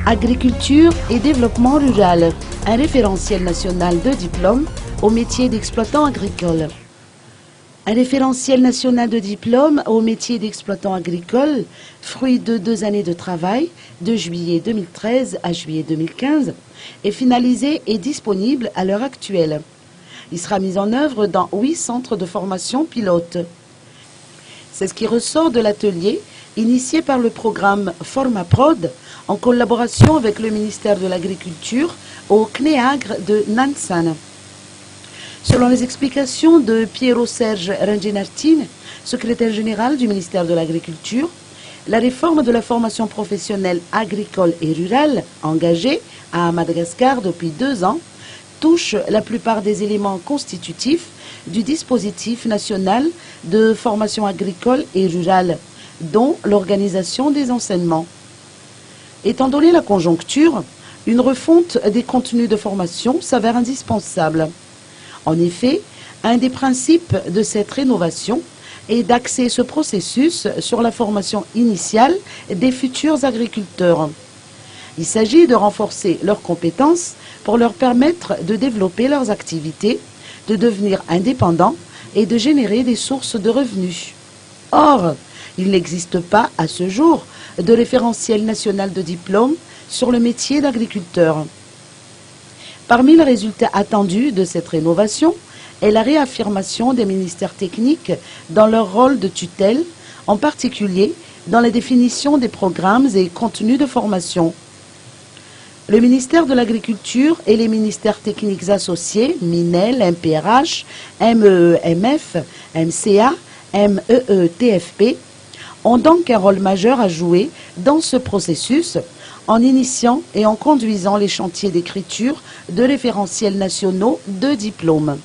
Agriculture et développement rural, un référentiel national de diplôme au métier d'exploitant agricole. Un référentiel national de diplôme au métier d'exploitant agricole, fruit de 2 années de travail, de juillet 2013 à juillet 2015, est finalisé et disponible à l'heure actuelle. Il sera mis en œuvre dans 8 centres de formation pilotes. C'est ce qui ressort de l'atelier initié par le programme FormaProd en collaboration avec le ministère de l'Agriculture au CNEAGRE de Nansan. Selon les explications de Piero Serge Ranginartine, secrétaire général du ministère de l'Agriculture, la réforme de la formation professionnelle agricole et rurale, engagée à Madagascar depuis 2 ans, touche la plupart des éléments constitutifs du dispositif national de formation agricole et rurale, dont l'organisation des enseignements. Étant donné la conjoncture, une refonte des contenus de formation s'avère indispensable. En effet, un des principes de cette rénovation est d'axer ce processus sur la formation initiale des futurs agriculteurs. Il s'agit de renforcer leurs compétences pour leur permettre de développer leurs activités, de devenir indépendants et de générer des sources de revenus. Or, il n'existe pas à ce jour de référentiel national de diplôme sur le métier d'agriculteur. Parmi les résultats attendus de cette rénovation est la réaffirmation des ministères techniques dans leur rôle de tutelle, en particulier dans la définition des programmes et contenus de formation. Le ministère de l'Agriculture et les ministères techniques associés, MINEL, MPRH, MEEMF, MCA, MEETFP, ont donc un rôle majeur à jouer dans ce processus en initiant et en conduisant les chantiers d'écriture de référentiels nationaux de diplômes.